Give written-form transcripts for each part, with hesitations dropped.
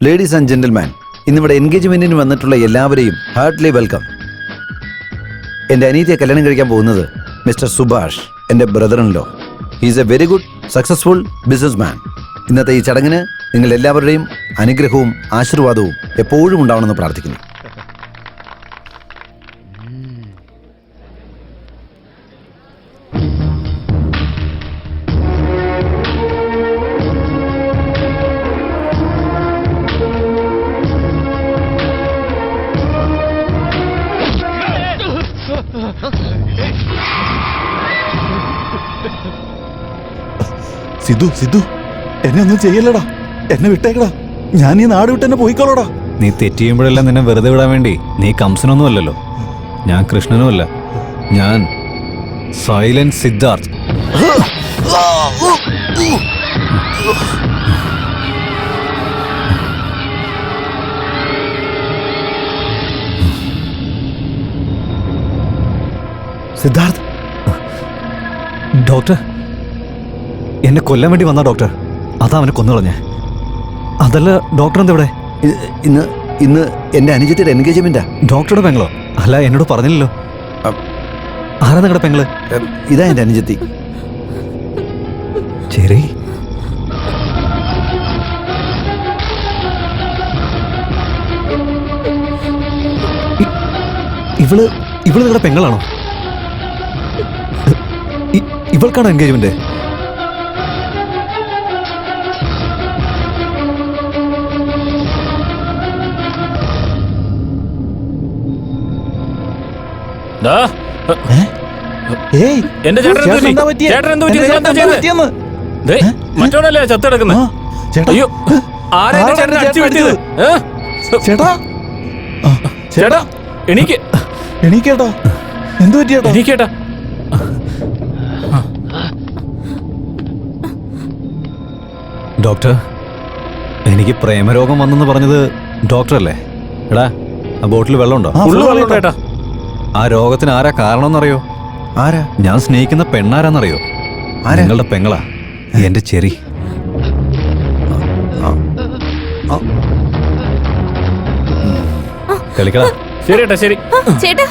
Ladies and gentleman, ഇന്നിവിടെ എൻഗേജ്മെന്റിന് വന്നിട്ടുള്ള എല്ലാവരെയും ഹാർട്ട്ലി വെൽക്കം. എൻ്റെ അനിയത്തിയെ കല്യാണം കഴിക്കാൻ പോകുന്നത് മിസ്റ്റർ സുഭാഷ്, എൻ്റെ brother in law. He's A very good successful business man. ഇന്നത്തെ ഈ ചടങ്ങിന് നിങ്ങൾ എല്ലാവരുടെയും അനുഗ്രഹവും ആശീർവാദവും എപ്പോഴും ഉണ്ടാവണമെന്ന് പ്രാർത്ഥിക്കുന്നു. സിദ്ധു സിദ്ധു, എന്നെ ഒന്നും ചെയ്യല്ലടാ, എന്നെ വിട്ടേക്കടാ. ഞാൻ ഈ നാട് വിട്ട് എന്നെ പോയിക്കോളടാ. നീ തെറ്റ് ചെയ്യുമ്പോഴെല്ലാം നിന്നെ വെറുതെ വിടാൻ വേണ്ടി നീ കംസനൊന്നും അല്ലല്ലോ, ഞാൻ കൃഷ്ണനും അല്ല, ഞാൻ സൈലന്റ് സിദ്ധാർത്ഥ്. സിദ്ധാർത്ഥ്, ഡോക്ടർ എന്നെ കൊല്ലാൻ വേണ്ടി വന്നാ ഡോക്ടർ? അതാ അവനെ കൊന്നുകളഞ്ഞേ. അതല്ല ഡോക്ടർ എന്താ ഇവിടെ? ഇന്ന് ഇന്ന് എൻ്റെ അനുജത്തിയുടെ എൻഗേജ്മെന്റാ. ഡോക്ടറുടെ പെങ്ങളോ? അല്ല, എന്നോട് പറഞ്ഞില്ലല്ലോ. ആരാ നിങ്ങളുടെ പെങ്ങള്? ഇതാ എൻ്റെ അനുജത്തി. ശരി, ഇവള് നിങ്ങളുടെ പെങ്ങളാണോ? ഇവൾക്കാണോ എൻഗേജ്മെന്റ്? എന്റെ മറ്റോടല്ലേ ചത്തെടുക്കുന്നത്? അയ്യോ, ആരാ ചേട്ടനെ അടിച്ചു വീഴ്ത്തിയത്? ചേട്ടാ ചേട്ടാ എണീക്ക്, എണീക്കേട്ടാ. എന്തു പറ്റിയേട്ടാ? എണീക്കേട്ടാ. ഡോക്ടർ, എനിക്ക് പ്രേമരോഗം വന്നെന്ന് പറഞ്ഞത് ഡോക്ടറല്ലേ? എടാ, ആ ബോട്ടിൽ വെള്ളമുണ്ടോ? ചേട്ടാ, ആ രോഗത്തിന് ആരാ കാരണമെന്നറിയോ? ആരാ? ഞാൻ സ്നേഹിക്കുന്ന പെണ്ണാരാന്നറിയോ? നിങ്ങളുടെ പെങ്ങളാ, എന്റെ ചെറി. കളിക്കടാ. ശരി ഏട്ടാ, ശരി. ചേട്ടാ,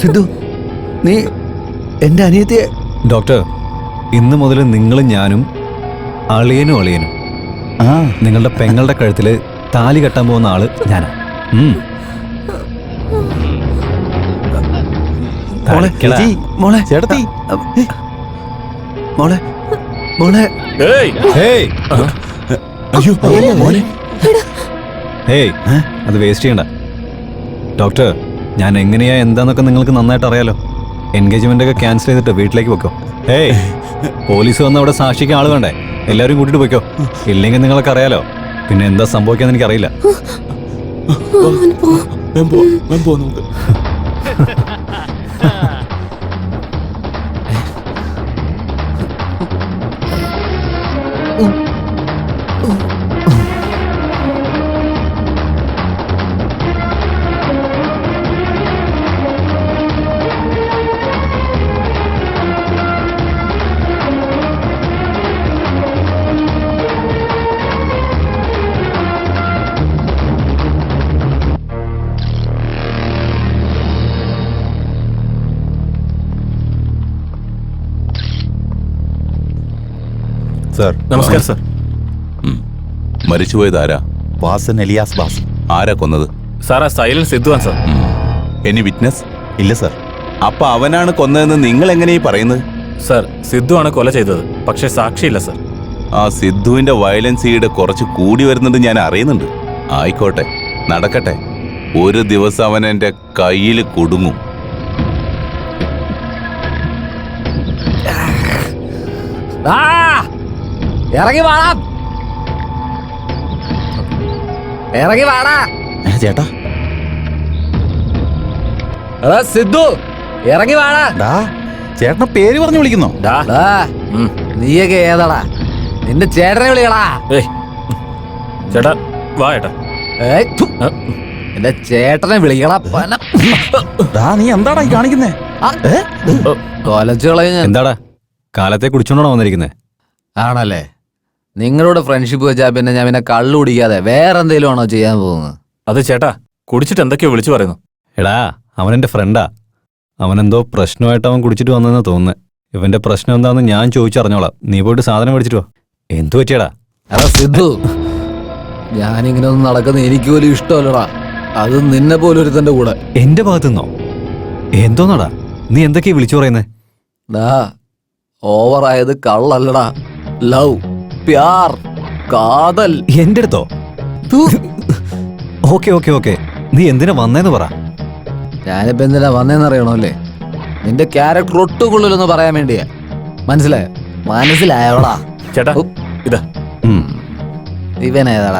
സിദ്ധു, നീ എൻ്റെ അനിയത്തിയെ... ഡോക്ടർ, ഇന്ന് മുതൽ നിങ്ങളും ഞാനും അളിയനും നിങ്ങളുടെ പെങ്ങളുടെ കഴുത്തില് താലി കെട്ടാൻ പോകുന്ന ആള് ഞാനാ. മോളെ, മോളെ, ചേട്ടത്തി, മോളെ, മോളെ. അയ്യോ മോനെ. ഹേയ്, അത് വേസ്റ്റ് ചെയ്യണ്ട. ഡോക്ടർ, ഞാൻ എങ്ങനെയാ എന്താന്നൊക്കെ നിങ്ങൾക്ക് നന്നായിട്ട് അറിയാലോ. എൻഗേജ്മെന്റ് ഒക്കെ ക്യാൻസൽ ചെയ്തിട്ട് വീട്ടിലേക്ക് വെക്കോ. ഹേയ്, പോലീസ് വന്ന് അവിടെ സാക്ഷിക്ക് ആള് വേണ്ടേ? എല്ലാവരും കൂട്ടിട്ട് പോയിക്കോ, ഇല്ലെങ്കിൽ നിങ്ങളൊക്കെ അറിയാലോ പിന്നെ എന്താ സംഭവിക്കാന്ന് എനിക്കറിയില്ല. നമുക്ക് സാർ. നമസ്കാരം സാർ. മരിച്ചുപോയത് ആരാ? വാസൻ എലിയാസ് ബാസൻ. ആരാ കൊന്നത്? സാറാ സൈലന്റ് സിദ്ധുവാൻ സാർ. Any witness? ഇല്ല സാർ. അപ്പൊ അവനാണ് കൊന്നതെന്ന് നിങ്ങൾ എങ്ങനെയാ പറയുന്നത്? സാർ, സിദ്ധുവാണ് കൊല ചെയ്തത്, പക്ഷെ സാക്ഷിയില്ല സാർ. ആ സിദ്ധുവിന്റെ വയലൻസ് ഈട് കുറച്ച് കൂടി വരുന്നുണ്ട്, ഞാൻ അറിയുന്നുണ്ട്. ആയിക്കോട്ടെ, നടക്കട്ടെ. ഒരു ദിവസം അവൻ എന്റെ കയ്യിൽ കുടുങ്ങും. ഇറങ്ങി വാടാ, ഇറങ്ങി വാടാ. ചേട്ടാ, സിദ്ധു, ഇറങ്ങി വാടാ. ചേട്ടനെ പേര് പറഞ്ഞു വിളിക്കുന്നോ? നീയൊക്കെ ഏതാടാ? നിന്റെ ചേട്ടനെ വിളിക്കടാ. ചേട്ടാ വാ ഏട്ടാ. എന്റെ ചേട്ടനെ വിളിക്കടാ. നീ എന്താടാ ഈ കാണിക്കുന്നേ? കൊലച്ചുകളയും. എന്താടാ കാലത്തെ കുടിച്ചോണ്ടാണോ വന്നിരിക്കുന്നേ? ആണല്ലേ? നിങ്ങളുടെ ഫ്രണ്ട്ഷിപ്പ് വെച്ചാൽ പിന്നെ ഞാൻ പിന്നെ കള്ളു കുടിക്കാതെ വേറെ എന്തെങ്കിലും ആണോ ചെയ്യാൻ പോകുന്നത്? അത് ചേട്ടാ കുടിച്ചിട്ട് എന്തൊക്കെയോ വിളിച്ചു പറയുന്നു. എടാ അവനെന്റെ ഫ്രണ്ടാ. അവനെന്തോ പ്രശ്നമായിട്ട് അവൻ കുടിച്ചിട്ട് വന്നെന്ന് തോന്നുന്നത്. ഇവന്റെ പ്രശ്നം എന്താണെന്ന് ഞാൻ ചോദിച്ചറിഞ്ഞോളാം. നീ പോയിട്ട് സാധനം മേടിച്ചിട്ട് വാ. എന്തു പറ്റിയടാ? എടാ സിദ്ധു, ഞാനിങ്ങനെ ഒന്നും നടക്കുന്നത് എനിക്ക് പോലും ഇഷ്ടമല്ലടാ. അത് നിന്നെ പോലെ ഒരുത്തന്റെ കൂടെ. എന്റെ ഭാഗത്തുനിന്നോ? എന്തോന്നാടാ നീ എന്തൊക്കെയാ വിളിച്ചു പറയുന്നേ? ഡാ, ഓവറായത് കള്ളല്ലടാ, ലവ്, പ്യാർ, കാതൽ. എന്റെ അടുത്തോ? ഓക്കെ ഓക്കെ ഓക്കെ, നീ എന്തിനാ വന്നേന്ന് പറ. ഞാനിപ്പോ എന്തിനാ വന്നേന്നറിയണോ അല്ലേ? നിന്റെ ക്യാരക്ടർ ഒട്ടും കൊള്ളില്ലെന്ന് പറയാൻ വേണ്ടിയാ. മനസ്സിലായോ? മനസ്സിലായോടാ? ചേട്ടാ ഇതാ. ഇവനേതാടാ?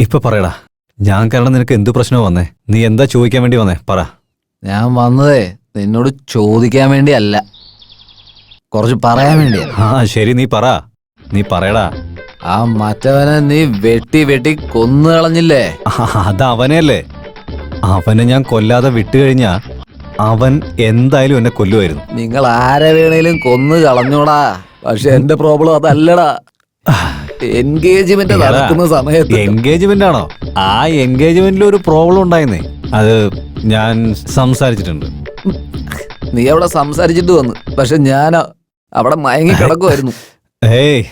ഇപ്പൊ പറയടാ, ഞാൻ കാരണം നിനക്ക് എന്തു പ്രശ്നമോ വന്നേ? നീ എന്താ ചോദിക്കാൻ വേണ്ടി വന്നേ? പറ. ഞാൻ വന്നതേ നിന്നോട് ചോദിക്കാൻ വേണ്ടിയല്ല, കുറച്ച് പറയാൻ വേണ്ടിയാ. ആ ശരി, നീ പറ. നീ പറയടാ. ആ മറ്റവനെ നീ വെട്ടി വെട്ടി കൊന്നു കളഞ്ഞില്ലേ? അത് അവനെയല്ലേ. അവനെ ഞാൻ കൊല്ലാതെ വിട്ടുകഴിഞ്ഞാ അവൻ എന്തായാലും എന്നെ കൊല്ലുമായിരുന്നു. നിങ്ങൾ ആരെ വേണേലും കൊന്നു കളഞ്ഞോടാ. പക്ഷെ എന്റെ പ്രോബ്ലം അതല്ലടാ. എൻഗേജ്മെന്റ് നടക്കുന്ന സമയത്ത്. എൻഗേജ്മെന്റ് ആണോ? ആ എൻഗേജ്മെന്റിൽ ഒരു പ്രോബ്ലം ഉണ്ടായിരുന്നേ. അത് ഞാൻ സംസാരിച്ചിട്ടുണ്ട്. നീ അവിടെ സംസാരിച്ചിട്ട് വന്നു, പക്ഷെ ഞാൻ അവിടെ മയങ്ങി കിടക്കുമായിരുന്നു. ഏയ്,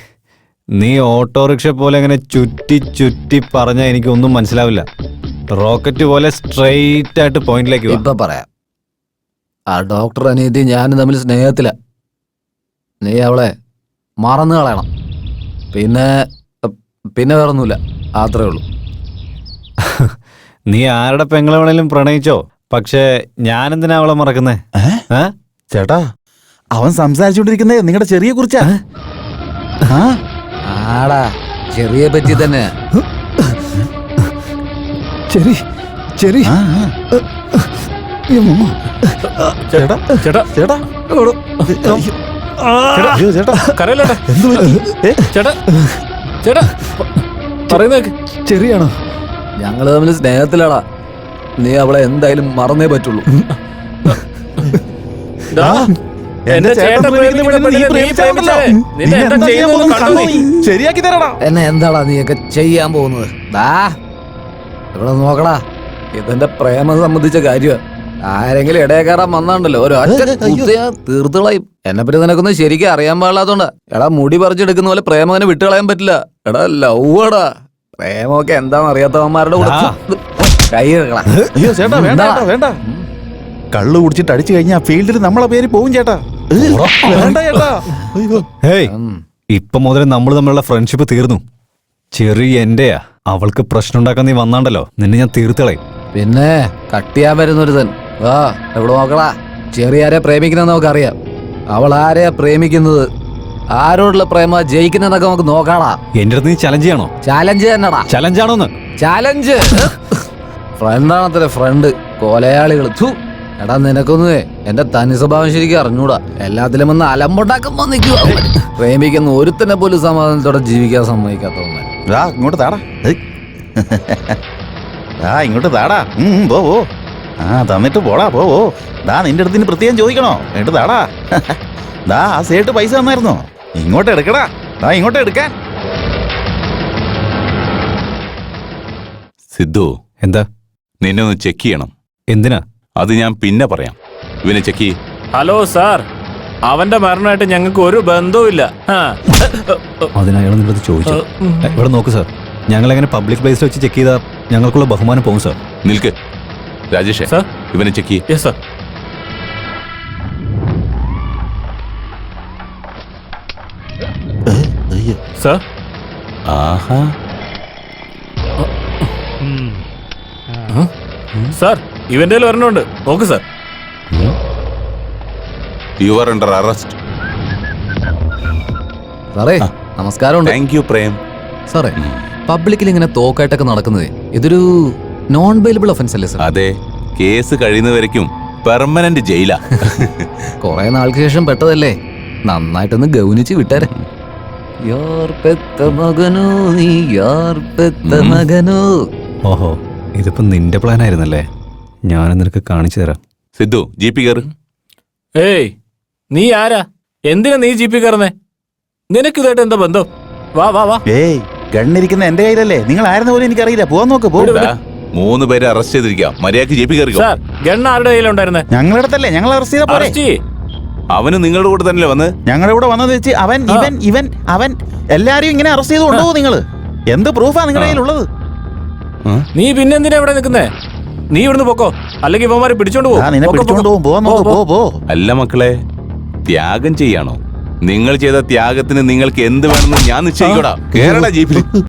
നീ ഓട്ടോറിക്ഷ പോലെ അങ്ങനെ ചുറ്റി ചുറ്റി പറഞ്ഞാൽ എനിക്കൊന്നും മനസ്സിലാവില്ല. റോക്കറ്റ് പോലെ സ്ട്രെയിറ്റ് ആയിട്ട് പോയിന്റിലേക്ക് വാ. ഇപ്പൊ പറയാം. ആ ഡോക്ടർ അനിയത്തി ഞാനും തമ്മിൽ സ്നേഹത്തില. നീ അവളെ മറന്നു കളയണം. പിന്നെ വേറൊന്നുമില്ല, അത്രേ ഉള്ളൂ. നീ ആരുടെ പെങ്ങളെ വേണേലും പ്രണയിച്ചോ, പക്ഷെ ഞാനെന്തിനാ അവളെ മറക്കുന്നേ? ചേട്ടാ, അവൻ സംസാരിച്ചോണ്ടിരിക്കുന്നേ നിങ്ങളുടെ ചെറിയെ കുറിച്ചാ. ആടാ, ചെറിയെ പറ്റി തന്നെ. Cherry cherry. ചേട്ടാ ചേട്ടാ ചേട്ടാ അയ്യോ ചേട്ടാ, കരയില്ലേട്ടാ. എന്ത് പറ്റി? ചേട്ടാ ചേട്ടാ പറയുന്നേക്ക്. ചെറിയാണോ? ഞങ്ങള് തമ്മിൽ സ്നേഹത്തിലാടാ. നീ അവളെ എന്തായാലും മറന്നേ പറ്റുള്ളൂ. ദാ, എന്റെ ചേട്ടൻ പ്രേമിക്കുന്ന പെണ്ണിനെ നീ നീ പ്രേമിച്ചാണല്ലോ. പ്രേമിച്ചേ. നിന്നെ എന്താ എന്താ ചെയ്യാൻ ചെയ്യുന്നത് പോകുന്നത്? കണ്ടോ നീ? ശരിയാക്കി തരടാ. എന്നെ എന്താടാ നീയൊക്കെ ചെയ്യാൻ പോകുന്നത്? ദാ ഇവിടെ നോക്കടാ, ഇതെന്റെ പ്രേമം സംബന്ധിച്ച കാര്യമാ. ആരെങ്കിലും ഇടയെ കയറാൻ വന്നാണ്ടല്ലോ ഒരു തീർത്തുകളയും. എന്നെ പറ്റി നിനക്കൊന്നും ശരിക്കും അറിയാൻ പാടില്ലാത്തോണ്ടാ. എടാ, മുടി പറിച്ചെടുക്കുന്ന പോലെ പ്രേമം അങ്ങനെ വിട്ടുകളയാൻ പറ്റില്ല. എടാ ലവ്വാടാ. പ്രേമമൊക്കെ എന്താന്ന് അറിയാത്തവന്മാരുടെ കൂടെ കൈ വെക്കടാ. അയ്യോ ചേട്ടാ, വേണ്ട ചേട്ടാ, വേണ്ട. കള്ളു കുടിച്ചിട്ട് അടിച്ചു കഴിഞ്ഞാ ഫീൽഡിൽ നമ്മളെ പേര് പോവും ചേട്ടാ. വേണ്ട ചേട്ടാ. അയ്യോ. ഹേയ്, ഇപ്പൊ മുതൽ നമ്മൾ തമ്മിലുള്ള ഫ്രണ്ട്ഷിപ്പ് തീർന്നു. ചെറിയ എന്റെയാ. അവൾക്ക് പ്രശ്നം ഉണ്ടാക്കാൻ നീ വന്നാണ്ടല്ലോ, നിന്നെ ഞാൻ തീർത്തളയും. പിന്നെ കട്ടിയാൻ വരുന്നൊരുതൻ. ആ എവിടെ നോക്കടാ. ചെറിയാരെ പ്രേമിക്കുന്ന നമുക്കറിയാം. അവൾ ആരെയാ പ്രേമിക്കുന്നത്, ആരോടുള്ള പ്രേമ ജയിക്കുന്നതൊക്കെ നമുക്ക് നോക്കാടാ. എന്റെ അടുത്ത് നീ ചലഞ്ച് ചെയ്യണോ? ചാലഞ്ച് തന്നെടാ. ചലഞ്ചാണോന്ന്? ചാലഞ്ച്. ഫ്രണ്ടാണത്ര ഫ്രണ്ട്. കൊലയാളികൾ. എടാ, നിനക്കൊന്നുവേ എന്റെ തനി സ്വഭാവം ശരിക്കും അറിഞ്ഞൂടാ. എല്ലാത്തിലും ഒന്ന് അലമ്പുണ്ടാക്കുമ്പോ നിൽക്കുക. പ്രേമിക്കുന്ന ഒരുത്തനെ പോലും സമാധാനത്തോടെ ജീവിക്കാൻ സമ്മതിക്കാത്തവന്മാർ. ഇങ്ങോട്ട് താടാ. ഇങ്ങോട്ട് താടാ. പോ. തന്നിട്ട് പോടാ. പോ. നിന്റെ അടുത്തിന് പ്രത്യേകം ചോദിക്കണോ? എന്നിട്ട് താടാ. ആ സേട്ട് പൈസ തന്നായിരുന്നോ? ഇങ്ങോട്ട് എടുക്കടാ. ഇങ്ങോട്ട് എടുക്കാൻ. സിദ്ധു, എന്താ? നിന്നെ ഒന്ന് ചെക്ക് ചെയ്യണം. എന്തിനാ? അത് ഞാൻ പിന്നെ പറയാം. ഇവനെ ചെക്ക് ചെയ്യ്. ഹലോ സാർ, അവന്റെ മരണമായിട്ട് ഞങ്ങൾക്ക് ഒരു ബന്ധവുമില്ല. അതിനയാൾ നിങ്ങളുടെ ചോദിച്ചു. ഇവിടെ നോക്ക് സാർ, ഞങ്ങൾ എങ്ങനെ പബ്ലിക് പ്ലേസിൽ വെച്ച് ചെക്ക് ചെയ്താൽ ഞങ്ങൾക്കുള്ള ബഹുമാനം പോകും സാർ. നിൽക്ക് രാജേഷേ, സാർ. ഇവനെ ചെക്ക് ചെയ്യ്. Yes sir. സാർ, ആഹാ, സാർ ഇവന്റെ ഒരെണ്ണമുണ്ട്, നോക്ക് sir. You are under arrest. സാറേ നമസ്കാരമുണ്ട്. Thank you Prem. സാറേ, പബ്ലിക്കിൽ ഇങ്ങനെ തോക്കായിട്ടൊക്കെ നടക്കുന്നത് ഇതൊരു നോൺ ബെയിലബിൾ ഒഫൻസ് അല്ലേ സാർ? അതെ, കേസ് കഴിയുന്നവരേക്കും പെർമനന്റ് ജയിലാ. കുറെ നാൾക്ക് ശേഷം പെട്ടതല്ലേ, നന്നായിട്ടൊന്ന് ഗൗനിച്ച് വിട്ടേരെ. യാർ പെത്ത മകനോ നീ, യാർ പെത്ത മകനോ. ഓഹോ, ഇതിപ്പോ നിന്റെ പ്ലാൻ ആയിരുന്നല്ലേ. ഞാൻ നിനക്ക് കാണിച്ചു തരാം. സിദ്ധു, ജീപ്പ് കയറ്. ഏയ്, നീ ആരാ? എന്തിനാ നീ ജീപ്പിൽ കയറുന്നേ? നിനക്കിതായിട്ട് എന്താ ബന്ധം? വാ വാ വാ. ഏയ് ഗണ്ണിരിക്കുന്ന എന്റെ കയ്യിലല്ലേ. നിങ്ങൾ ആരെന്ന് പോലും എനിക്കറിയില്ല. പോവാൻ നോക്ക്. പോ. ദാ, 3 പേരെ അറസ്റ്റ് ചെയ്തിരിക്കാം. മര്യാദക്ക് ജീപ്പിൽ കയറിക്കോ. സാർ, ഗണ്ണ് ആരുടെ കയ്യിലുണ്ടായിരുന്നേ? ഞങ്ങളുടെ അടുത്തല്ലേ, ഞങ്ങൾ അറസ്റ്റ് ചെയ്താ പോരെ. അറസ്റ്റ് ചെയ്യ്. അവന് നിങ്ങളുടെ കൂടെ തന്നെ വന്ന്. ഞങ്ങളുടെ കൂടെ വന്നത് വെച്ച് അവൻ എല്ലാരും ഇങ്ങനെ അറസ്റ്റ് ചെയ്ത് കൊണ്ടുപോകും. നിങ്ങള് എന്ത് പ്രൂഫാ നിങ്ങളുടെ കയ്യിലുള്ളത്? നീ പിന്നെ എന്തിനാ ഇവിടെ നിൽക്കുന്നേ? നീ ഇവിടുന്ന് പൊക്കോ, അല്ലെങ്കിൽ ഇവന്മാരെ പിടിച്ചോണ്ട് ആ, നിന്നെ പിടിച്ചോണ്ട് പോകും. പോവാൻ നോക്ക്. പോ പോ. അല്ല മക്കളെ, ത്യാഗം ചെയ്യാണോ? നിങ്ങൾ ചെയ്ത ത്യാഗത്തിന് നിങ്ങൾക്ക് എന്ത് വേണമെന്ന് ഞാൻ നിശ്ചയിക്കോടാ. കേരള ജീപ്പിൽ